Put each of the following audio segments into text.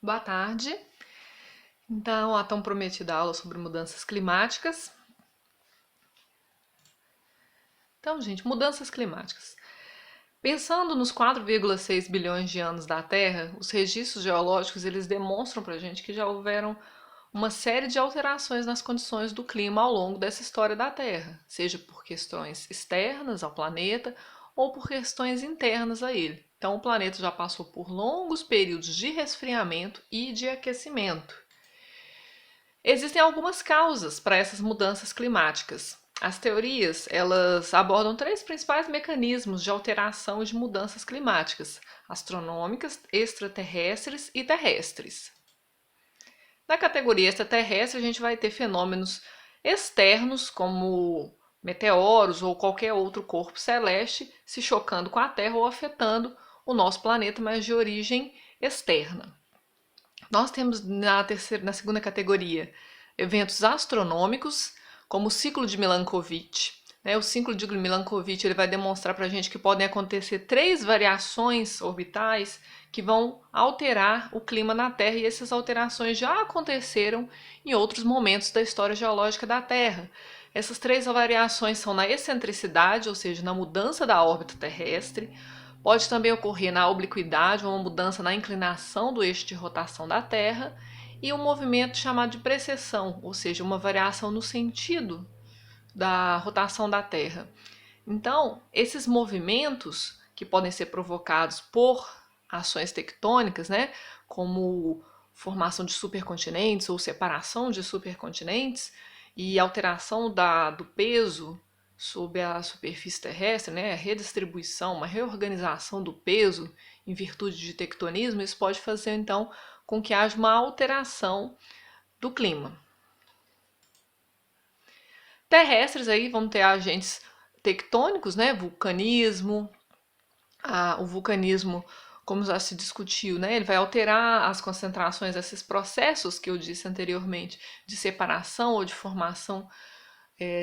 Boa tarde. Então, a tão prometida aula sobre mudanças climáticas. Então, gente, mudanças climáticas. Pensando nos 4,6 bilhões de anos da Terra, os registros geológicos eles demonstram para a gente que já houveram uma série de alterações nas condições do clima ao longo dessa história da Terra, seja por questões externas ao planeta ou por questões internas a ele. Então, o planeta já passou por longos períodos de resfriamento e de aquecimento. Existem algumas causas para essas mudanças climáticas. As teorias, elas abordam três principais mecanismos de alteração e de mudanças climáticas: astronômicas, extraterrestres e terrestres. Na categoria extraterrestre, a gente vai ter fenômenos externos, como meteoros ou qualquer outro corpo celeste se chocando com a Terra ou afetando o nosso planeta, mas de origem externa. Nós temos na segunda categoria eventos astronômicos, como o ciclo de Milankovitch. O ciclo de Milankovitch ele vai demonstrar para a gente que podem acontecer três variações orbitais que vão alterar o clima na Terra, e essas alterações já aconteceram em outros momentos da história geológica da Terra. Essas três variações são na excentricidade, ou seja, na mudança da órbita terrestre. Pode também ocorrer na obliquidade, uma mudança na inclinação do eixo de rotação da Terra, e um movimento chamado de precessão, ou seja, uma variação no sentido da rotação da Terra. Então, esses movimentos que podem ser provocados por ações tectônicas, como formação de supercontinentes ou separação de supercontinentes e alteração do peso sobre a superfície terrestre, a redistribuição, uma reorganização do peso em virtude de tectonismo, isso pode fazer então com que haja uma alteração do clima. Terrestres aí vão ter agentes tectônicos, vulcanismo. O vulcanismo, como já se discutiu, ele vai alterar as concentrações desses processos que eu disse anteriormente, de separação ou de formação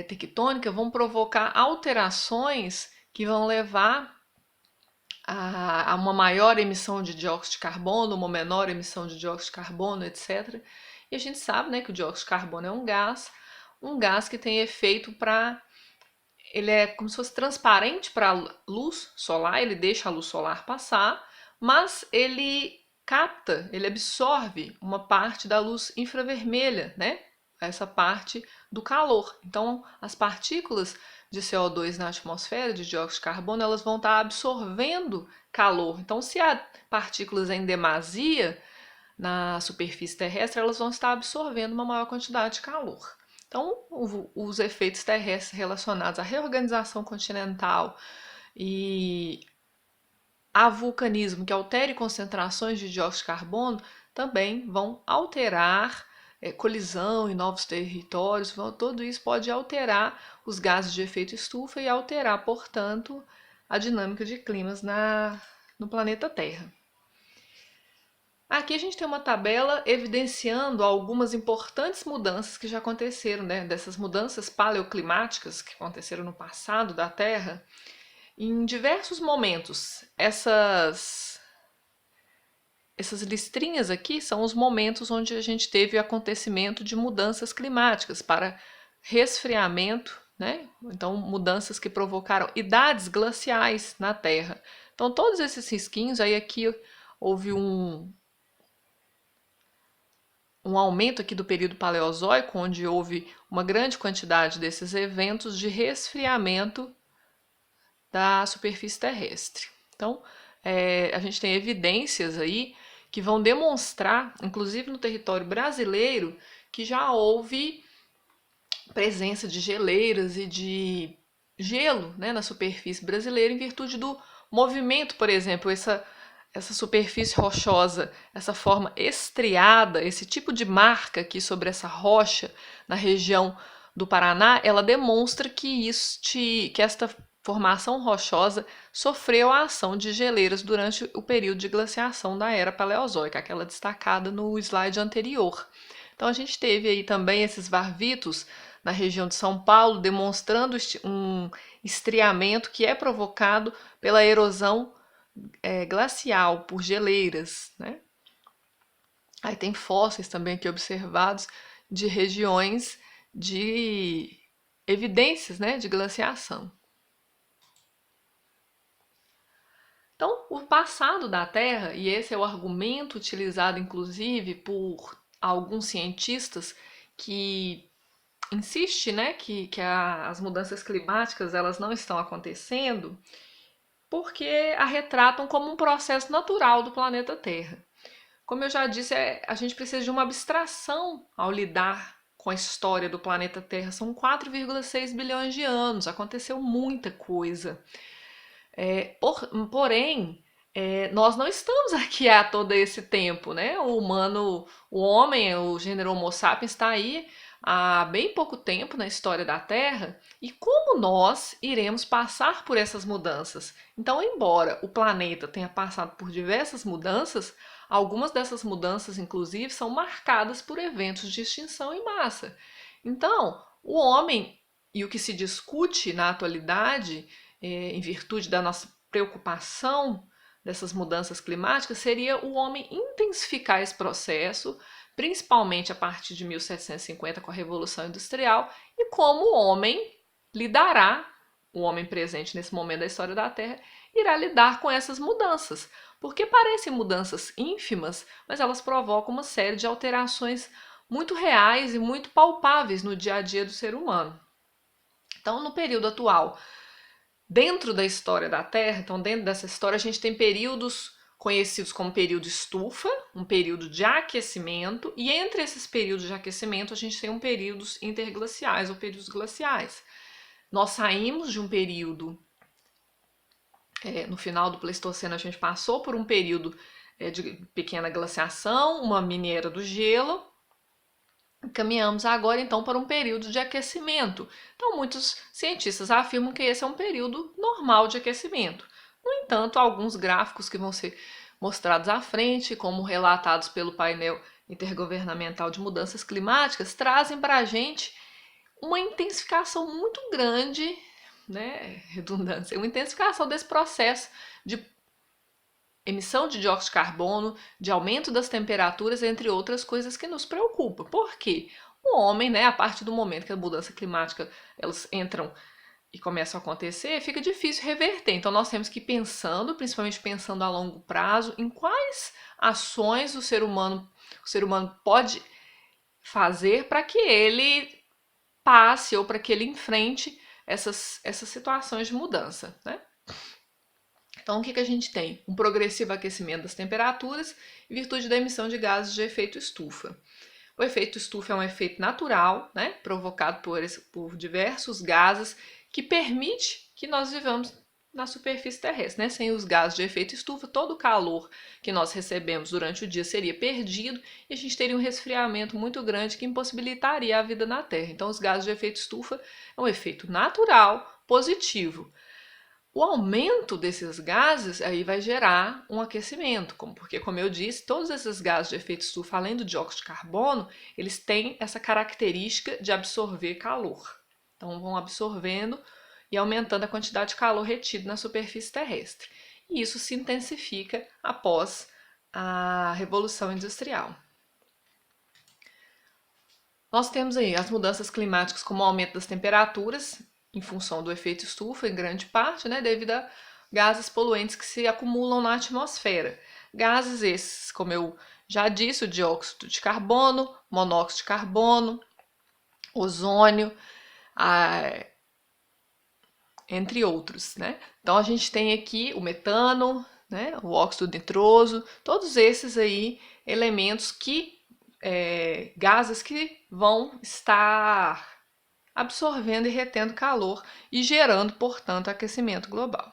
tectônica, vão provocar alterações que vão levar a uma maior emissão de dióxido de carbono, uma menor emissão de dióxido de carbono, etc. E a gente sabe, que o dióxido de carbono é um gás que tem efeito para... Ele é como se fosse transparente para a luz solar, ele deixa a luz solar passar, mas ele capta, ele absorve uma parte da luz infravermelha, essa parte do calor. Então, as partículas de CO2 na atmosfera, de dióxido de carbono, elas vão estar absorvendo calor. Então, se há partículas em demasia na superfície terrestre, elas vão estar absorvendo uma maior quantidade de calor. Então, os efeitos terrestres relacionados à reorganização continental e a vulcanismo que altere concentrações de dióxido de carbono também vão alterar colisão em novos territórios. Tudo isso pode alterar os gases de efeito estufa e alterar, portanto, a dinâmica de climas no planeta Terra. Aqui a gente tem uma tabela evidenciando algumas importantes mudanças que já aconteceram, dessas mudanças paleoclimáticas que aconteceram no passado da Terra. Em diversos momentos, essas listrinhas aqui são os momentos onde a gente teve o acontecimento de mudanças climáticas para resfriamento, Então, mudanças que provocaram idades glaciais na Terra. Então, todos esses risquinhos, aí aqui houve um aumento aqui do período paleozoico, onde houve uma grande quantidade desses eventos de resfriamento da superfície terrestre. Então, a gente tem evidências aí que vão demonstrar, inclusive no território brasileiro, que já houve presença de geleiras e de gelo, na superfície brasileira em virtude do movimento, por exemplo, essa superfície rochosa, essa forma estriada, esse tipo de marca aqui sobre essa rocha na região do Paraná, ela demonstra que esta formação rochosa sofreu a ação de geleiras durante o período de glaciação da era paleozoica, aquela destacada no slide anterior. Então a gente teve aí também esses varvitos na região de São Paulo, demonstrando um estriamento que é provocado pela erosão glacial, por geleiras, Aí tem fósseis também aqui observados de regiões de evidências, né, de glaciação. Então, o passado da Terra, e esse é o argumento utilizado inclusive por alguns cientistas que insiste, né, que as mudanças climáticas elas não estão acontecendo, porque a retratam como um processo natural do planeta Terra. Como eu já disse, a gente precisa de uma abstração ao lidar com a história do planeta Terra. São 4,6 bilhões de anos, aconteceu muita coisa. Porém, nós não estamos aqui há todo esse tempo, né? O humano, o homem, o gênero Homo sapiens está aí há bem pouco tempo na história da Terra e como nós iremos passar por essas mudanças? Então, embora o planeta tenha passado por diversas mudanças, algumas dessas mudanças, inclusive, são marcadas por eventos de extinção em massa. Então, o homem e o que se discute na atualidade em virtude da nossa preocupação dessas mudanças climáticas, seria o homem intensificar esse processo, principalmente a partir de 1750 com a Revolução Industrial, e como o homem lidará, o homem presente nesse momento da história da Terra, irá lidar com essas mudanças. Porque parecem mudanças ínfimas, mas elas provocam uma série de alterações muito reais e muito palpáveis no dia a dia do ser humano. Então, no período atual, dentro da história da Terra, então dentro dessa história a gente tem períodos conhecidos como período estufa, um período de aquecimento, e entre esses períodos de aquecimento a gente tem períodos interglaciais ou períodos glaciais. Nós saímos de um período, no final do Pleistoceno a gente passou por um período de pequena glaciação, uma mini era do gelo, caminhamos agora então para um período de aquecimento. Então, muitos cientistas afirmam que esse é um período normal de aquecimento. No entanto, alguns gráficos que vão ser mostrados à frente, como relatados pelo painel intergovernamental de mudanças climáticas, trazem para a gente uma intensificação muito grande, né, redundância, uma intensificação desse processo de emissão de dióxido de carbono, de aumento das temperaturas, entre outras coisas que nos preocupam. Por quê? O homem, né, a partir do momento que a mudança climática elas entram e começam a acontecer, fica difícil reverter. Então nós temos que ir pensando, principalmente pensando a longo prazo, em quais ações o ser humano pode fazer para que ele passe ou para que ele enfrente essas situações de mudança, né? Então, o que a gente tem? Um progressivo aquecimento das temperaturas em virtude da emissão de gases de efeito estufa. O efeito estufa é um efeito natural, né, provocado por diversos gases que permite que nós vivamos na superfície terrestre. Né? Sem os gases de efeito estufa, todo o calor que nós recebemos durante o dia seria perdido e a gente teria um resfriamento muito grande que impossibilitaria a vida na Terra. Então, os gases de efeito estufa é um efeito natural, positivo. O aumento desses gases aí vai gerar um aquecimento, porque como eu disse, todos esses gases de efeito estufa, além do dióxido de carbono, eles têm essa característica de absorver calor. Então vão absorvendo e aumentando a quantidade de calor retido na superfície terrestre. E isso se intensifica após a Revolução Industrial. Nós temos aí as mudanças climáticas como o aumento das temperaturas, em função do efeito estufa, em grande parte, né, devido a gases poluentes que se acumulam na atmosfera. Gases esses, como eu já disse, o dióxido de carbono, monóxido de carbono, ozônio, entre outros, né? Então a gente tem aqui o metano, né, o óxido nitroso, todos esses aí elementos gases que vão estar absorvendo e retendo calor e gerando, portanto, aquecimento global.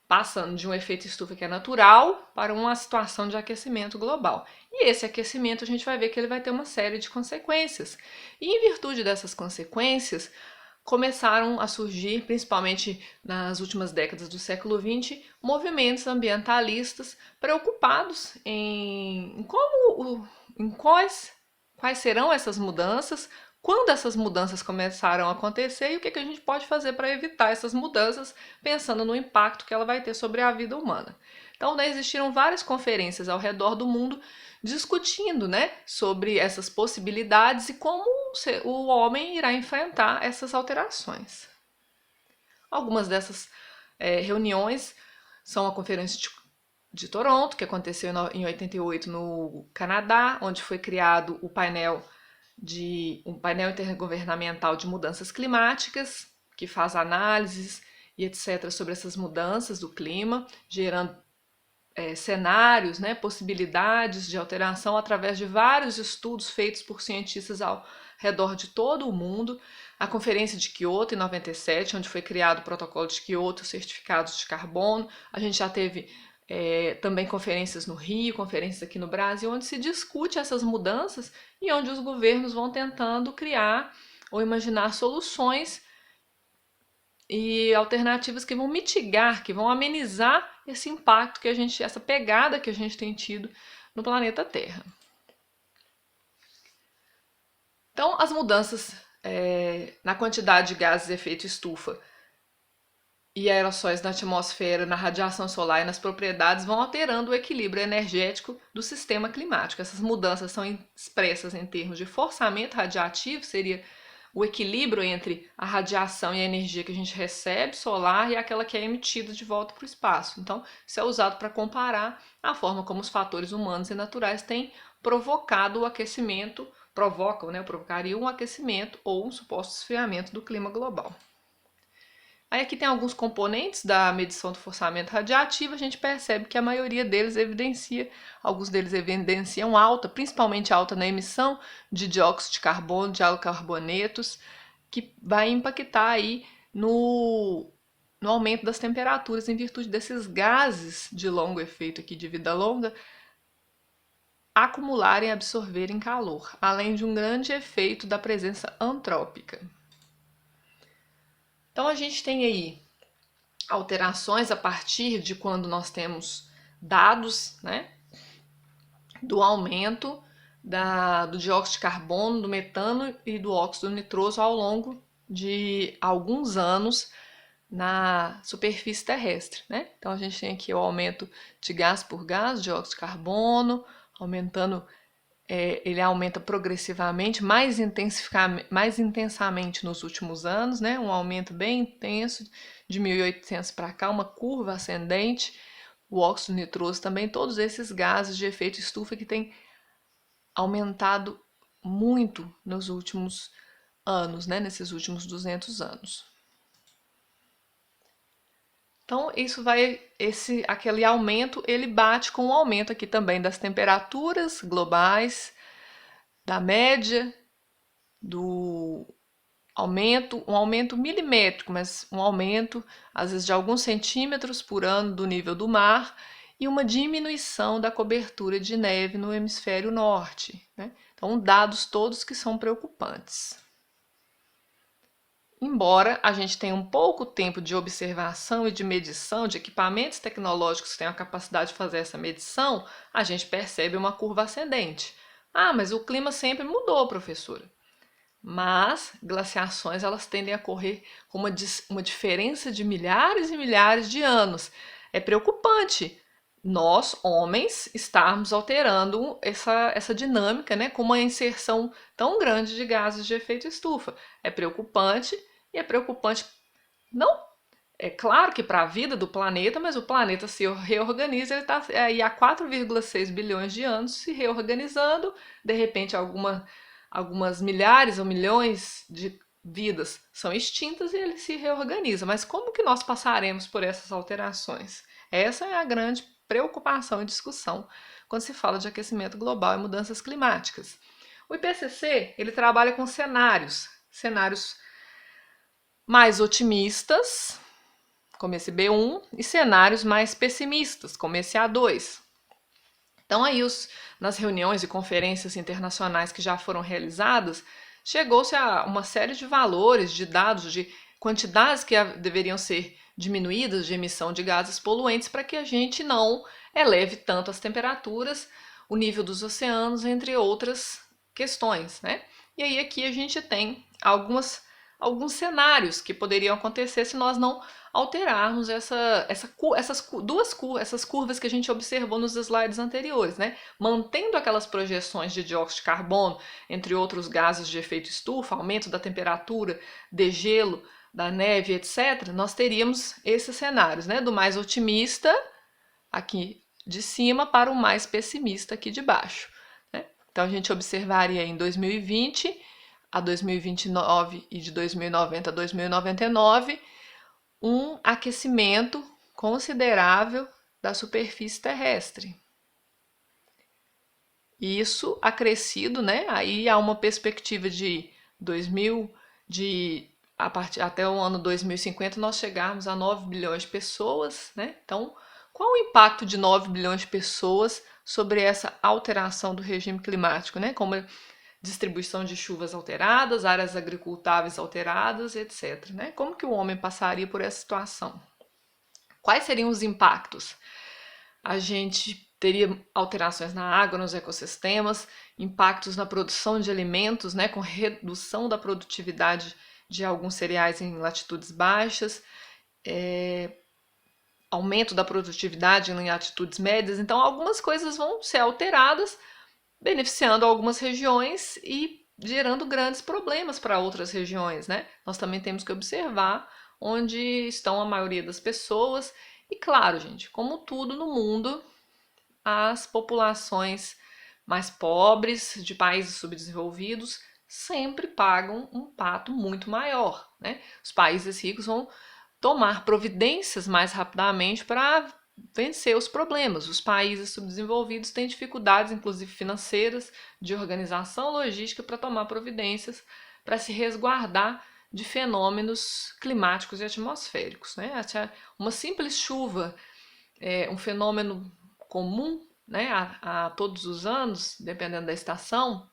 Passando de um efeito estufa que é natural para uma situação de aquecimento global. E esse aquecimento a gente vai ver que ele vai ter uma série de consequências. E em virtude dessas consequências, começaram a surgir, principalmente nas últimas décadas do século XX, movimentos ambientalistas preocupados em quais serão essas mudanças, quando essas mudanças começaram a acontecer e o que a gente pode fazer para evitar essas mudanças, pensando no impacto que ela vai ter sobre a vida humana. Então, né, existiram várias conferências ao redor do mundo discutindo, né, sobre essas possibilidades e como o homem irá enfrentar essas alterações. Algumas dessas reuniões são a Conferência de Toronto, que aconteceu em 88 no Canadá, onde foi criado um painel intergovernamental de mudanças climáticas, que faz análises e etc. sobre essas mudanças do clima, gerando cenários, né, possibilidades de alteração através de vários estudos feitos por cientistas ao redor de todo o mundo. A Conferência de Kyoto, em 97, onde foi criado o Protocolo de Kyoto, certificados de carbono. A gente já teve também conferências no Rio, conferências aqui no Brasil, onde se discute essas mudanças e onde os governos vão tentando criar ou imaginar soluções e alternativas que vão mitigar, que vão amenizar esse impacto que essa pegada que a gente tem tido no planeta Terra. Então, as mudanças na quantidade de gases de efeito estufa e aerossóis na atmosfera, na radiação solar e nas propriedades vão alterando o equilíbrio energético do sistema climático. Essas mudanças são expressas em termos de forçamento radiativo, seria o equilíbrio entre a radiação e a energia que a gente recebe solar e aquela que é emitida de volta para o espaço. Então, isso é usado para comparar a forma como os fatores humanos e naturais têm provocado o aquecimento, provocariam um aquecimento ou um suposto esfriamento do clima global. Aí aqui tem alguns componentes da medição do forçamento radiativo, a gente percebe que a maioria deles alguns deles evidenciam alta, principalmente alta na emissão de dióxido de carbono, de halocarbonetos, que vai impactar aí no aumento das temperaturas em virtude desses gases de longo efeito aqui de vida longa acumularem e absorverem calor, além de um grande efeito da presença antrópica. Então a gente tem aí alterações a partir de quando nós temos dados, né, do aumento do dióxido de carbono, do metano e do óxido nitroso ao longo de alguns anos na superfície terrestre, né? Então a gente tem aqui o aumento de gás por gás, dióxido de carbono, aumentando, ele aumenta progressivamente, mais intensamente nos últimos anos, né? Um aumento bem intenso de 1800 para cá, uma curva ascendente. O óxido nitroso também, todos esses gases de efeito estufa que têm aumentado muito nos últimos anos, né? Nesses últimos 200 anos. Então, aquele aumento, ele bate com o aumento aqui também das temperaturas globais, da média, um aumento milimétrico, mas um aumento, às vezes, de alguns centímetros por ano do nível do mar e uma diminuição da cobertura de neve no hemisfério norte, né? Então, dados todos que são preocupantes. Embora a gente tenha um pouco tempo de observação e de medição de equipamentos tecnológicos que tenham a capacidade de fazer essa medição, a gente percebe uma curva ascendente. Ah, mas o clima sempre mudou, professora. Mas glaciações elas tendem a ocorrer com uma diferença de milhares e milhares de anos. É preocupante nós, homens, estarmos alterando essa dinâmica, né, com uma inserção tão grande de gases de efeito estufa. É preocupante. E é preocupante, não, é claro que para a vida do planeta, mas o planeta se reorganiza, ele está aí há 4,6 bilhões de anos se reorganizando, de repente algumas milhares ou milhões de vidas são extintas e ele se reorganiza. Mas como que nós passaremos por essas alterações? Essa é a grande preocupação e discussão quando se fala de aquecimento global e mudanças climáticas. O IPCC, ele trabalha com cenários mais otimistas, como esse B1, e cenários mais pessimistas, como esse A2. Então aí nas reuniões e conferências internacionais que já foram realizadas, chegou-se a uma série de valores, de dados, de quantidades que deveriam ser diminuídas de emissão de gases poluentes para que a gente não eleve tanto as temperaturas, o nível dos oceanos, entre outras questões, né? E aí aqui a gente tem algumas alguns cenários que poderiam acontecer se nós não alterarmos essas curvas que a gente observou nos slides anteriores, né? Mantendo aquelas projeções de dióxido de carbono, entre outros gases de efeito estufa, aumento da temperatura, degelo, da neve, etc., nós teríamos esses cenários, né? Do mais otimista aqui de cima para o mais pessimista aqui de baixo, né? Então a gente observaria em 2020 a 2029 e de 2090 a 2099 um aquecimento considerável da superfície terrestre. Isso acrescido, né? Aí há uma perspectiva de 2000, até o ano 2050 nós chegarmos a 9 bilhões de pessoas, né? Então, qual o impacto de 9 bilhões de pessoas sobre essa alteração do regime climático, né? Como distribuição de chuvas alteradas, áreas agricultáveis alteradas, etc., né? Como que o homem passaria por essa situação? Quais seriam os impactos? A gente teria alterações na água, nos ecossistemas, impactos na produção de alimentos, né, com redução da produtividade de alguns cereais em latitudes baixas, aumento da produtividade em latitudes médias. Então, algumas coisas vão ser alteradas, beneficiando algumas regiões e gerando grandes problemas para outras regiões, né? Nós também temos que observar onde estão a maioria das pessoas. E claro, gente, como tudo no mundo, as populações mais pobres de países subdesenvolvidos sempre pagam um pato muito maior, né? Os países ricos vão tomar providências mais rapidamente para vencer os problemas. Os países subdesenvolvidos têm dificuldades, inclusive financeiras, de organização logística para tomar providências para se resguardar de fenômenos climáticos e atmosféricos, né? Uma simples chuva é um fenômeno comum, né, a todos os anos, dependendo da estação,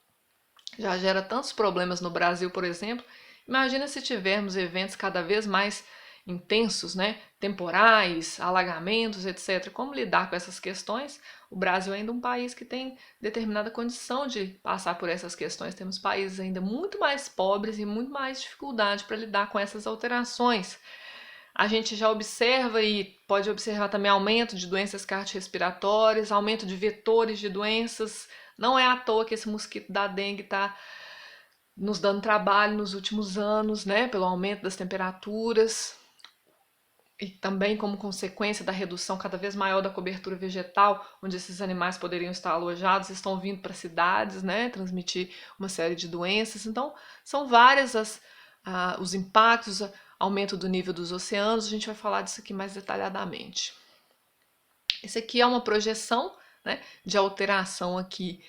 já gera tantos problemas no Brasil, por exemplo. Imagina se tivermos eventos cada vez mais intensos, né, temporais, alagamentos, etc. Como lidar com essas questões? O Brasil é ainda um país que tem determinada condição de passar por essas questões. Temos países ainda muito mais pobres e muito mais dificuldade para lidar com essas alterações. A gente já observa e pode observar também aumento de doenças cardiorrespiratórias, aumento de vetores de doenças. Não é à toa que esse mosquito da dengue está nos dando trabalho nos últimos anos, né? Pelo aumento das temperaturas e também como consequência da redução cada vez maior da cobertura vegetal, onde esses animais poderiam estar alojados, estão vindo para cidades, né? Transmitir uma série de doenças. Então, são várias os impactos, aumento do nível dos oceanos, a gente vai falar disso aqui mais detalhadamente. Esse aqui é uma projeção, né, de alteração aqui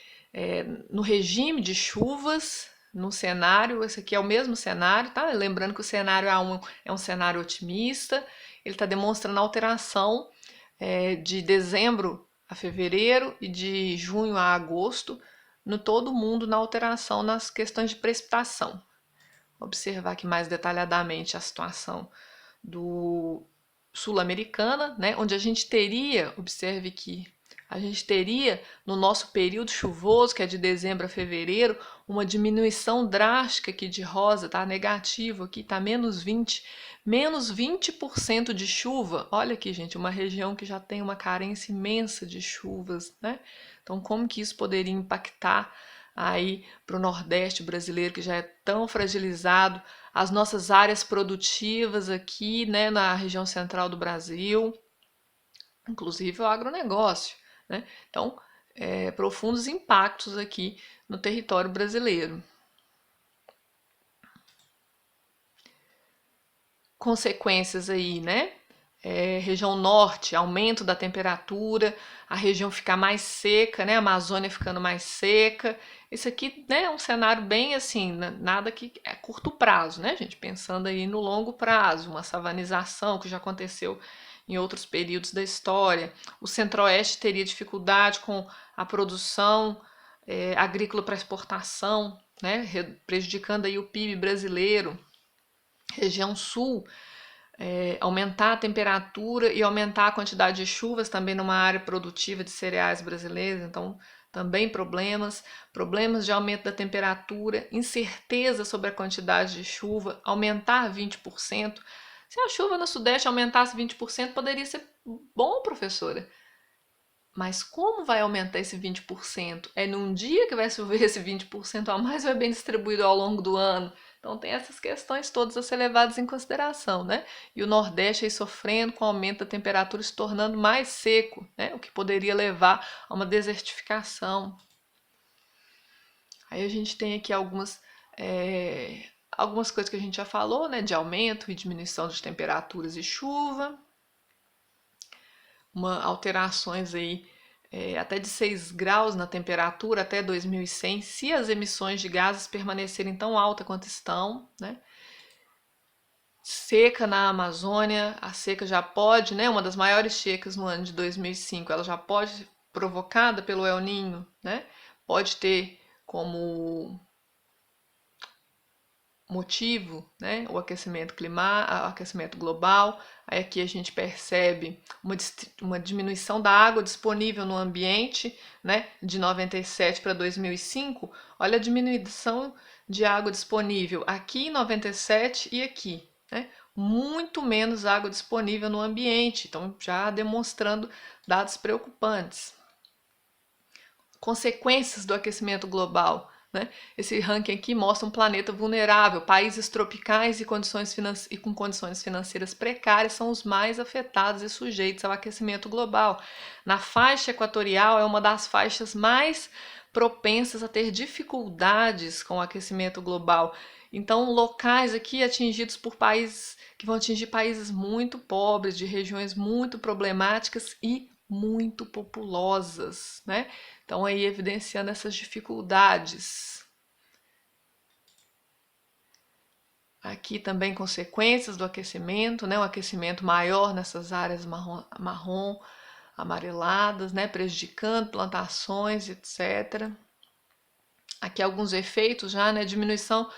no regime de chuvas, no cenário. Esse aqui é o mesmo cenário, tá? Lembrando que o cenário A1 é um cenário otimista, ele está demonstrando alteração de dezembro a fevereiro e de junho a agosto no todo mundo na alteração nas questões de precipitação. Observar aqui mais detalhadamente a situação do sul-americana, né, onde a gente teria, observe que a gente teria no nosso período chuvoso, que é de dezembro a fevereiro, uma diminuição drástica aqui de rosa, tá negativo aqui, tá menos 20% de chuva. Olha aqui, gente, uma região que já tem uma carência imensa de chuvas, né? Então, como que isso poderia impactar aí para o Nordeste brasileiro, que já é tão fragilizado, as nossas áreas produtivas aqui, né, na região central do Brasil, inclusive o agronegócio, né? Então, profundos impactos aqui no território brasileiro. Consequências aí, né? Região norte, aumento da temperatura, a região ficar mais seca, né? A Amazônia ficando mais seca. Isso aqui, né, é um cenário bem assim, nada que é curto prazo, né, gente? Pensando aí no longo prazo, uma savanização que já aconteceu em outros períodos da história. O Centro-Oeste teria dificuldade com a produção agrícola para exportação, né, prejudicando aí o PIB brasileiro. Região Sul, aumentar a temperatura e aumentar a quantidade de chuvas também numa área produtiva de cereais brasileiros. Então, também problemas de aumento da temperatura, incerteza sobre a quantidade de chuva, aumentar 20%. Se a chuva no Sudeste aumentasse 20%, poderia ser bom, professora. Mas como vai aumentar esse 20%? É num dia que vai chover esse 20% a mais ou é bem distribuído ao longo do ano? Então tem essas questões todas a ser levadas em consideração, né? E o Nordeste aí sofrendo com o aumento da temperatura, se tornando mais seco, né? O que poderia levar a uma desertificação. Aí a gente tem aqui algumas coisas que a gente já falou, né? De aumento e diminuição de temperaturas e chuva. Alterações aí até de 6 graus na temperatura até 2100, se as emissões de gases permanecerem tão altas quanto estão, né? Seca na Amazônia, a seca já pode, né? Uma das maiores secas no ano de 2005, ela já pode, provocada pelo El Niño, né? Pode ter como motivo, né, o aquecimento climático, o aquecimento global. Aí aqui a gente percebe uma diminuição da água disponível no ambiente, né, de 97 para 2005. Olha a diminuição de água disponível aqui em 97 e aqui, né? Muito menos água disponível no ambiente, então já demonstrando dados preocupantes. Consequências do aquecimento global, né? Esse ranking aqui mostra um planeta vulnerável. Países tropicais e com condições financeiras precárias são os mais afetados e sujeitos ao aquecimento global. Na faixa equatorial é uma das faixas mais propensas a ter dificuldades com o aquecimento global. Então, locais aqui atingidos por países que vão atingir países muito pobres, de regiões muito problemáticas e muito populosas, né? Então, aí evidenciando essas dificuldades. Aqui também consequências do aquecimento, né? Um aquecimento maior nessas áreas marrom amareladas, né? Prejudicando plantações, etc. Aqui alguns efeitos já, né? Diminuição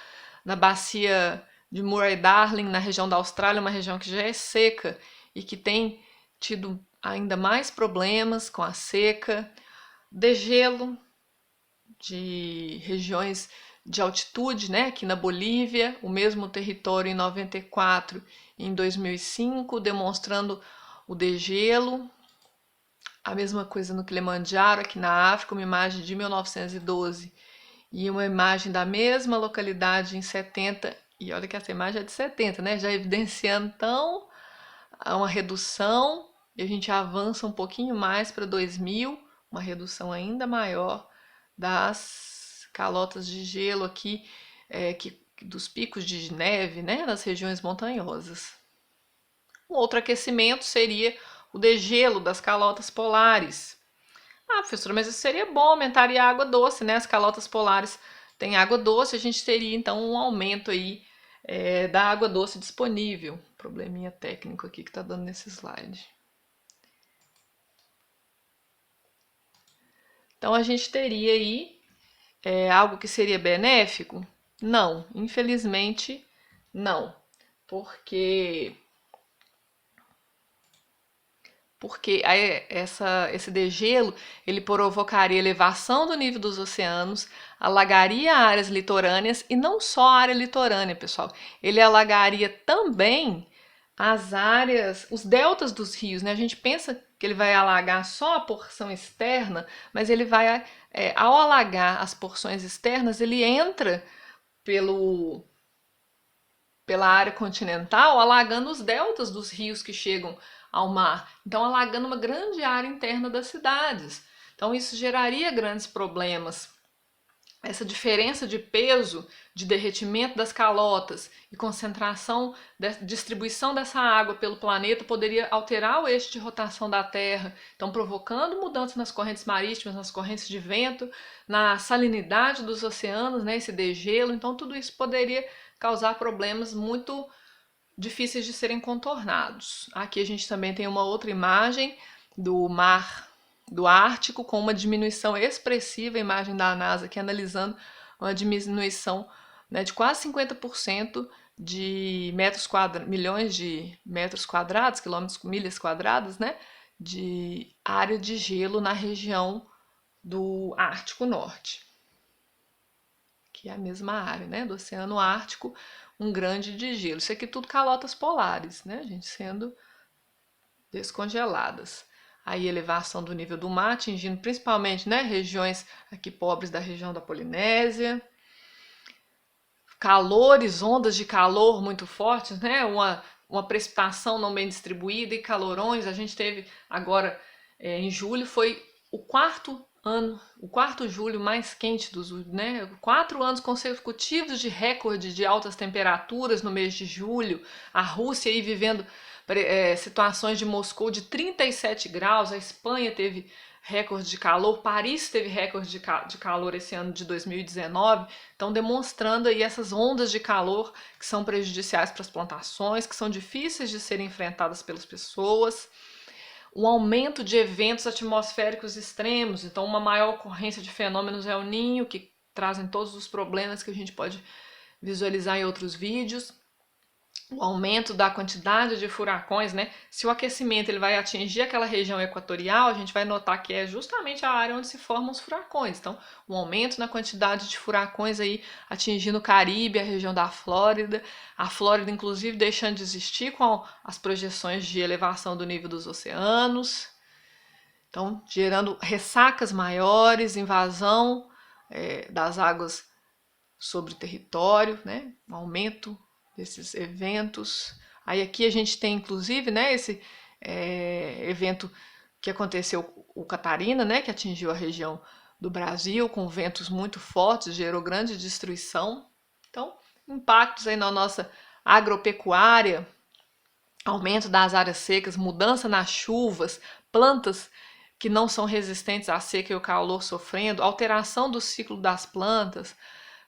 na bacia de Murray-Darling, na região da Austrália, uma região que já é seca e que tem tido ainda mais problemas com a seca, degelo de regiões de altitude, né? Aqui na Bolívia, o mesmo território em 94 e em 2005, demonstrando o degelo. A mesma coisa no Kilimanjaro, aqui na África, uma imagem de 1912 e uma imagem da mesma localidade em 70. E olha que essa imagem é de 70, né? Já evidenciando então uma redução, e a gente avança um pouquinho mais para 2000, uma redução ainda maior das calotas de gelo aqui, dos picos de neve, né, nas regiões montanhosas. Um outro aquecimento seria o degelo das calotas polares. Ah, professora, mas isso seria bom, aumentaria a água doce, né? As calotas polares têm água doce, a gente teria então um aumento aí da água doce disponível. Probleminha técnico aqui que tá dando nesse slide. Então a gente teria aí algo que seria benéfico? Não, infelizmente não, porque esse degelo ele provocaria elevação do nível dos oceanos, alagaria áreas litorâneas e não só a área litorânea, pessoal. Ele alagaria também as áreas, os deltas dos rios, né? A gente pensa que ele vai alagar só a porção externa, mas ele vai, ao alagar as porções externas, ele entra pela área continental, alagando os deltas dos rios que chegam ao mar. Então, alagando uma grande área interna das cidades. Então, isso geraria grandes problemas. Essa diferença de peso, de derretimento das calotas e concentração, distribuição dessa água pelo planeta poderia alterar o eixo de rotação da Terra, então provocando mudanças nas correntes marítimas, nas correntes de vento, na salinidade dos oceanos, né, esse degelo. Então tudo isso poderia causar problemas muito difíceis de serem contornados. Aqui a gente também tem uma outra imagem do mar do Ártico com uma diminuição expressiva, a imagem da NASA aqui analisando uma diminuição, né, de quase 50% de milhões de metros quadrados, quilômetros, milhas quadradas, né, de área de gelo na região do Ártico Norte, que é a mesma área, né, do Oceano Ártico, um grande de gelo. Isso aqui tudo calotas polares, né, gente, sendo descongeladas. Aí elevação do nível do mar, atingindo principalmente, né, regiões aqui pobres da região da Polinésia. Calores, ondas de calor muito fortes, né, uma precipitação não bem distribuída e calorões. A gente teve agora, em julho, foi o quarto ano, o quarto julho mais quente dos, né, 4 anos consecutivos de recorde de altas temperaturas no mês de julho. A Rússia aí vivendo situações de Moscou de 37 graus, a Espanha teve recorde de calor, Paris teve recorde de calor esse ano de 2019, então demonstrando aí essas ondas de calor que são prejudiciais para as plantações, que são difíceis de serem enfrentadas pelas pessoas. Um aumento de eventos atmosféricos extremos, então uma maior ocorrência de fenômenos El Niño, que trazem todos os problemas que a gente pode visualizar em outros vídeos. O aumento da quantidade de furacões, né? Se o aquecimento ele vai atingir aquela região equatorial, a gente vai notar que é justamente a área onde se formam os furacões. Então, um aumento na quantidade de furacões aí atingindo o Caribe, a região da Flórida, a Flórida inclusive deixando de existir com as projeções de elevação do nível dos oceanos. Então, gerando ressacas maiores, invasão das águas sobre o território, né? Um aumento desses eventos. Aí aqui a gente tem inclusive, né, esse evento que aconteceu, o Catarina, né, que atingiu a região do Brasil com ventos muito fortes, gerou grande destruição. Então, impactos aí na nossa agropecuária, aumento das áreas secas, mudança nas chuvas, plantas que não são resistentes à seca e ao calor sofrendo, alteração do ciclo das plantas.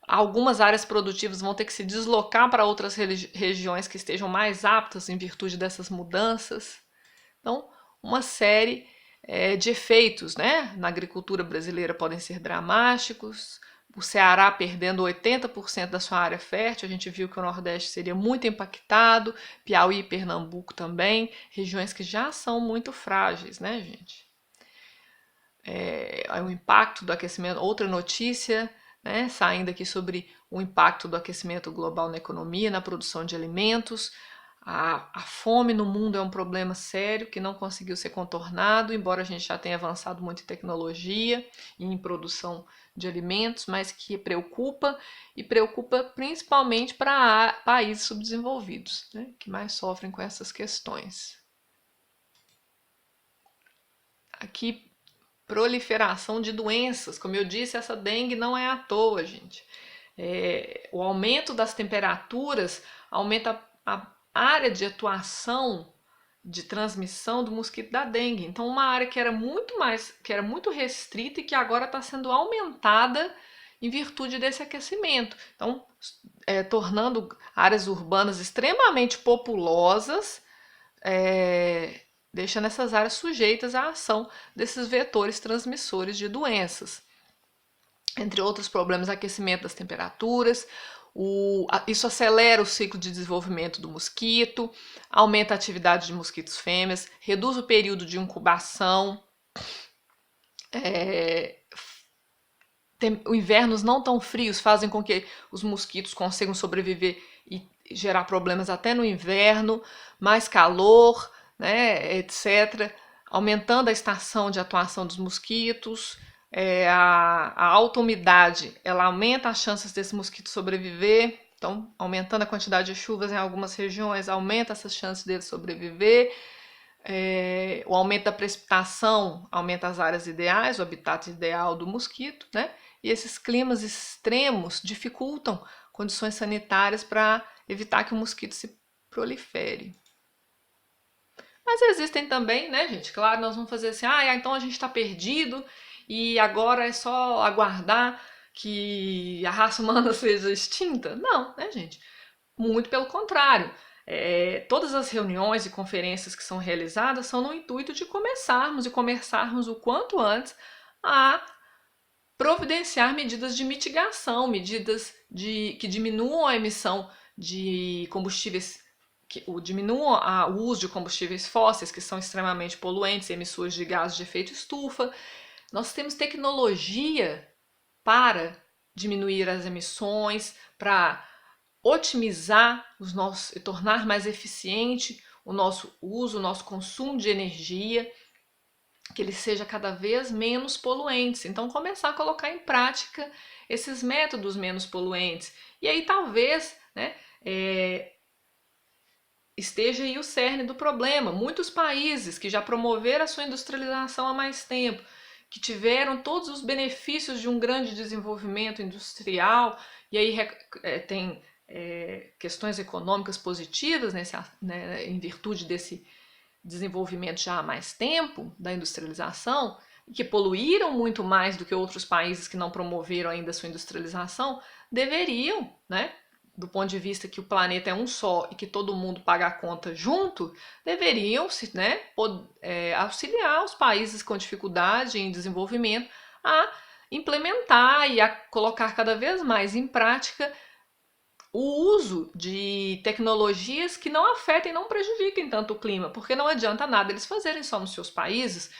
Algumas áreas produtivas vão ter que se deslocar para outras regiões que estejam mais aptas em virtude dessas mudanças. Então, uma série de efeitos, né, na agricultura brasileira podem ser dramáticos. O Ceará perdendo 80% da sua área fértil, a gente viu que o Nordeste seria muito impactado, Piauí e Pernambuco também, regiões que já são muito frágeis, né, gente? O impacto do aquecimento, outra notícia, né, saindo aqui sobre o impacto do aquecimento global na economia, na produção de alimentos. A fome no mundo é um problema sério que não conseguiu ser contornado, embora a gente já tenha avançado muito em tecnologia e em produção de alimentos, mas que preocupa e preocupa principalmente para países subdesenvolvidos, né, que mais sofrem com essas questões. Aqui, proliferação de doenças. Como eu disse, essa dengue não é à toa, gente. O aumento das temperaturas aumenta a área de atuação de transmissão do mosquito da dengue. Então, uma área que era muito restrita e que agora está sendo aumentada em virtude desse aquecimento. Então, tornando áreas urbanas extremamente populosas, deixando essas áreas sujeitas à ação desses vetores transmissores de doenças. Entre outros problemas, aquecimento das temperaturas, isso acelera o ciclo de desenvolvimento do mosquito, aumenta a atividade de mosquitos fêmeas, reduz o período de incubação, invernos não tão frios fazem com que os mosquitos consigam sobreviver e gerar problemas até no inverno, mais calor, né, etc., aumentando a estação de atuação dos mosquitos. A alta umidade, ela aumenta as chances desse mosquito sobreviver, então aumentando a quantidade de chuvas em algumas regiões, aumenta essas chances dele sobreviver. O aumento da precipitação aumenta as áreas ideais, o habitat ideal do mosquito, né? E esses climas extremos dificultam condições sanitárias para evitar que o mosquito se prolifere. Mas existem também, né, gente? Claro, nós vamos fazer assim, então a gente está perdido e agora é só aguardar que a raça humana seja extinta? Não, né, gente? Muito pelo contrário. Todas as reuniões e conferências que são realizadas são no intuito de começarmos o quanto antes a providenciar medidas de mitigação, medidas que diminuam a emissão de combustíveis, que diminuam o uso de combustíveis fósseis, que são extremamente poluentes, emissores de gases de efeito estufa, Nós temos tecnologia para diminuir as emissões, para otimizar os nossos e tornar mais eficiente o nosso uso, o nosso consumo de energia, que ele seja cada vez menos poluente. Então, começar a colocar em prática esses métodos menos poluentes. E aí, talvez, né, esteja aí o cerne do problema. Muitos países que já promoveram a sua industrialização há mais tempo, que tiveram todos os benefícios de um grande desenvolvimento industrial, e aí tem questões econômicas positivas né, em virtude desse desenvolvimento já há mais tempo da industrialização, que poluíram muito mais do que outros países que não promoveram ainda a sua industrialização, deveriam, né, do ponto de vista que o planeta é um só e que todo mundo paga a conta junto, deveriam né, auxiliar os países com dificuldade em desenvolvimento a implementar e a colocar cada vez mais em prática o uso de tecnologias que não afetem, não prejudiquem tanto o clima, porque não adianta nada eles fazerem só nos seus países.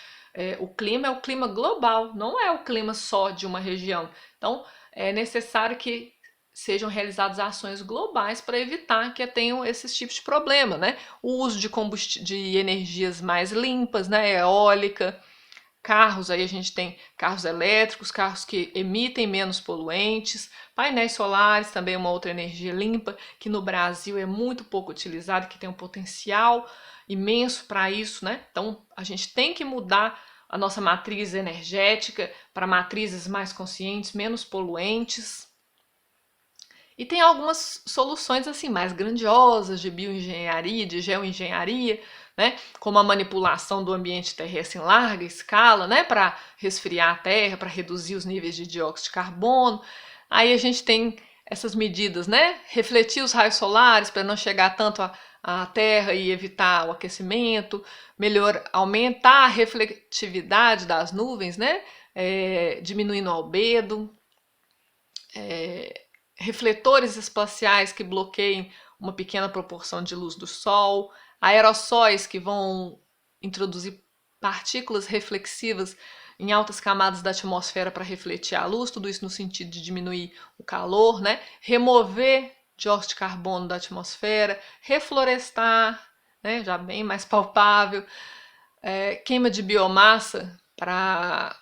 O clima é o clima global, não é o clima só de uma região. Então, é necessário que sejam realizadas ações globais para evitar que tenham esses tipos de problema, né? O uso de energias mais limpas, né? Eólica, carros, aí a gente tem carros elétricos, carros que emitem menos poluentes, painéis solares, também uma outra energia limpa, que no Brasil é muito pouco utilizada, que tem um potencial imenso para isso, né? Então a gente tem que mudar a nossa matriz energética para matrizes mais conscientes, menos poluentes. E tem algumas soluções assim mais grandiosas de bioengenharia, de geoengenharia, né, como a manipulação do ambiente terrestre em larga escala, né, para resfriar a Terra, para reduzir os níveis de dióxido de carbono. Aí a gente tem essas medidas, né, refletir os raios solares para não chegar tanto à Terra e evitar o aquecimento, aumentar a refletividade das nuvens, né, diminuindo o albedo, refletores espaciais que bloqueiem uma pequena proporção de luz do Sol, aerossóis que vão introduzir partículas reflexivas em altas camadas da atmosfera para refletir a luz, tudo isso no sentido de diminuir o calor, né? Remover dióxido de carbono da atmosfera, reflorestar, né? Já bem mais palpável, queima de biomassa para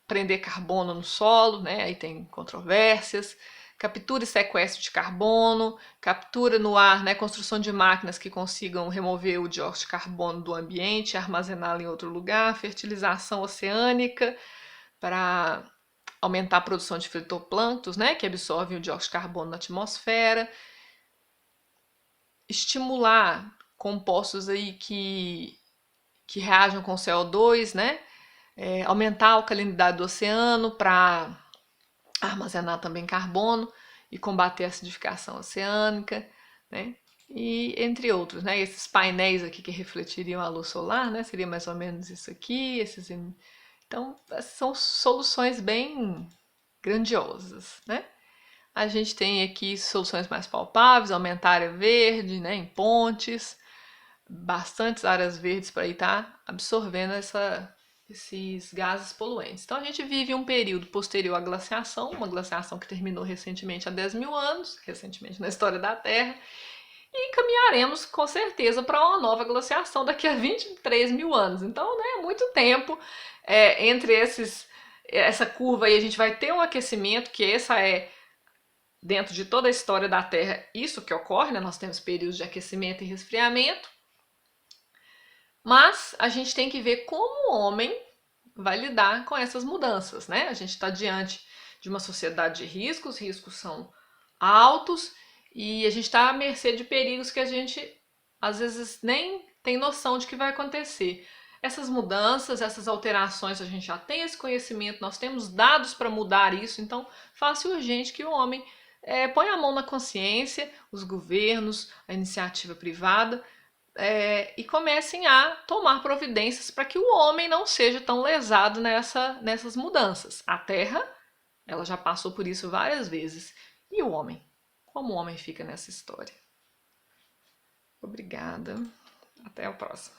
prender carbono no solo, né? Aí tem controvérsias, captura e sequestro de carbono, captura no ar, né? Construção de máquinas que consigam remover o dióxido de carbono do ambiente, armazená-lo em outro lugar, fertilização oceânica para aumentar a produção de fitoplânctons, né? Que absorvem o dióxido de carbono na atmosfera, estimular compostos aí que reagem com CO2, né? Aumentar a alcalinidade do oceano para armazenar também carbono e combater a acidificação oceânica, né? E entre outros, né? Esses painéis aqui que refletiriam a luz solar, né? Seria mais ou menos isso aqui. Então, são soluções bem grandiosas, né? A gente tem aqui soluções mais palpáveis, aumentar a área verde, né? Em pontes, bastantes áreas verdes para estar absorvendo esses gases poluentes. Então a gente vive um período posterior à glaciação, uma glaciação que terminou recentemente há 10 mil anos, recentemente na história da Terra, e caminharemos com certeza para uma nova glaciação daqui a 23 mil anos. Então, né, muito tempo entre essa curva aí a gente vai ter um aquecimento, que essa dentro de toda a história da Terra, isso que ocorre, né? Nós temos períodos de aquecimento e resfriamento, mas a gente tem que ver como o homem vai lidar com essas mudanças, né? A gente está diante de uma sociedade de riscos, os riscos são altos e a gente está à mercê de perigos que a gente às vezes nem tem noção de que vai acontecer. Essas mudanças, essas alterações, a gente já tem esse conhecimento, nós temos dados para mudar isso, então fácil e urgente que o homem ponha a mão na consciência, os governos, a iniciativa privada, e comecem a tomar providências para que o homem não seja tão lesado nessas mudanças. A Terra, ela já passou por isso várias vezes. E o homem? Como o homem fica nessa história? Obrigada. Até a próxima.